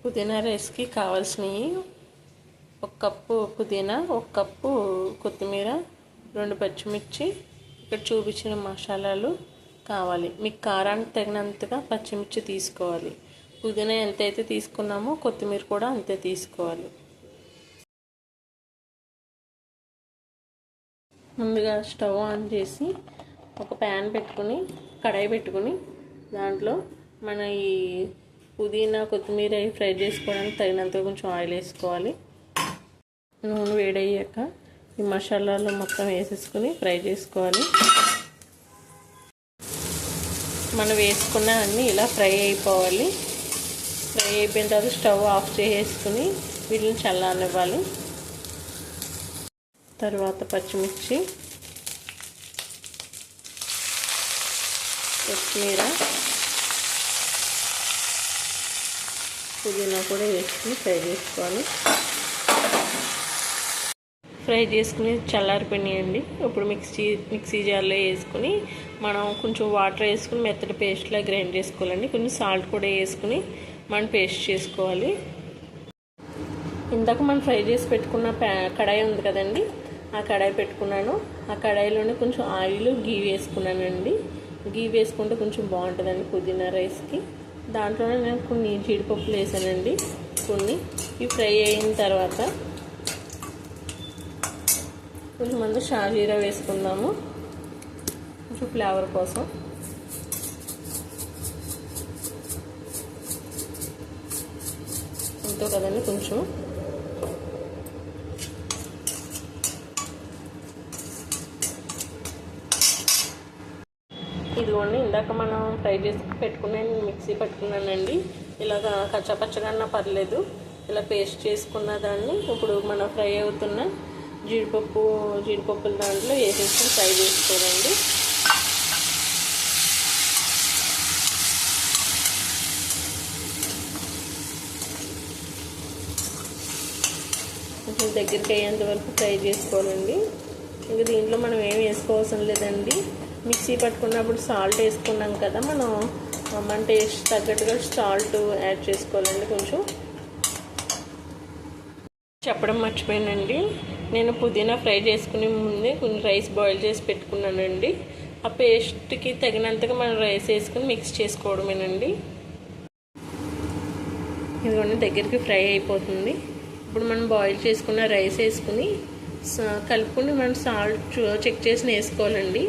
పుదీనా రైస్కి కావాల్సినవి 1 కప్పు పుదీనా, 1 కప్పు కొత్తిమీర, 2 పచ్చిమిర్చి, ఇక్కడ చూపించిన మసాలాలు కావాలి. మీకు కారానికి తగినంతగా పచ్చిమిర్చి తీసుకోవాలి. పుదీనా ఎంతైతే తీసుకున్నామో కొత్తిమీర కూడా అంతే తీసుకోవాలి. ముందుగా స్టవ్ ఆన్ చేసి ఒక ప్యాన్ పెట్టుకుని కడాయి పెట్టుకుని దాంట్లో మన ఈ పుదీనా కొత్తిమీర ఫ్రై చేసుకోవడానికి తగినంత కొంచెం ఆయిల్ వేసుకోవాలి. నూనె వేడయ్యాక ఈ మసాలాలు మొత్తం వేసేసుకుని ఫ్రై చేసుకోవాలి. మనం వేసుకున్న అన్నీ ఇలా ఫ్రై అయిపోవాలి. ఫ్రై అయిపోయిన తర్వాత స్టవ్ ఆఫ్ చేసేసుకుని వీటిని చల్లనివ్వాలి. తర్వాత పచ్చిమిర్చి, కొత్తిమీర, పుదీనా కూడా వేసుకుని ఫ్రై చేసుకోవాలి. ఫ్రై చేసుకుని చల్లారిపోయినాయండి. ఇప్పుడు మిక్సీ జార్లో వేసుకుని మనం కొంచెం వాటర్ వేసుకుని మెత్తటి పేస్ట్లా గ్రైండ్ చేసుకోవాలండి. కొంచెం సాల్ట్ కూడా వేసుకుని మనం పేస్ట్ చేసుకోవాలి. ఇందాక మనం ఫ్రై చేసి పెట్టుకున్న కడాయి ఉంది కదండి, ఆ కడాయి పెట్టుకున్నాను. ఆ కడాయిలోనే కొంచెం ఆయిల్, గీ వేసుకున్నానండి. గీ వేసుకుంటే కొంచెం బాగుంటుందండి పుదీనా రైస్కి. దాంట్లోనే నేను కొన్ని జీడిపప్పులు వేసానండి. కొన్ని ఇవి ఫ్రై అయిన తర్వాత కొంచెం మంది షాజీరా వేసుకుందాము, కొంచెం ఫ్లేవర్ కోసం. ఎంతో కదండి కొంచెం. ఇదిగోండి, ఇందాక మనం ఫ్రై చేసి పెట్టుకునే మిక్సీ పట్టుకున్నానండి. ఇలాగ కచ్చాపచ్చగా పర్లేదు, ఇలా పేస్ట్ చేసుకున్న దాన్ని ఇప్పుడు మనం ఫ్రై అవుతున్న జీడిపప్పుల దాంట్లో వేసేసుకొని ఫ్రై చేసుకోవాలండి. కొంచెం దగ్గరికి అయ్యేంత వరకు ఫ్రై చేసుకోవాలండి. ఇంకా దీంట్లో మనం ఏమి వేసుకోవాల్సిన లేదండి. మిక్సీ పట్టుకున్నప్పుడు సాల్ట్ వేసుకున్నాం కదా, మనం మన టేస్ట్ తగ్గట్టుగా సాల్ట్ యాడ్ చేసుకోవాలండి. కొంచెం చెప్పడం మర్చిపోయానండి, నేను పుదీనా ఫ్రై చేసుకునే ముందే కొంచెం రైస్ బాయిల్ చేసి పెట్టుకున్నానండి. ఆ పేస్ట్కి తగినంతగా మనం రైస్ వేసుకుని మిక్స్ చేసుకోవడమేనండి. ఇదిగోండి దగ్గరికి ఫ్రై అయిపోతుంది. ఇప్పుడు మనం బాయిల్ చేసుకున్న రైస్ వేసుకుని కలుపుకుని మనం సాల్ట్ చెక్ చేసి వేసుకోవాలండి.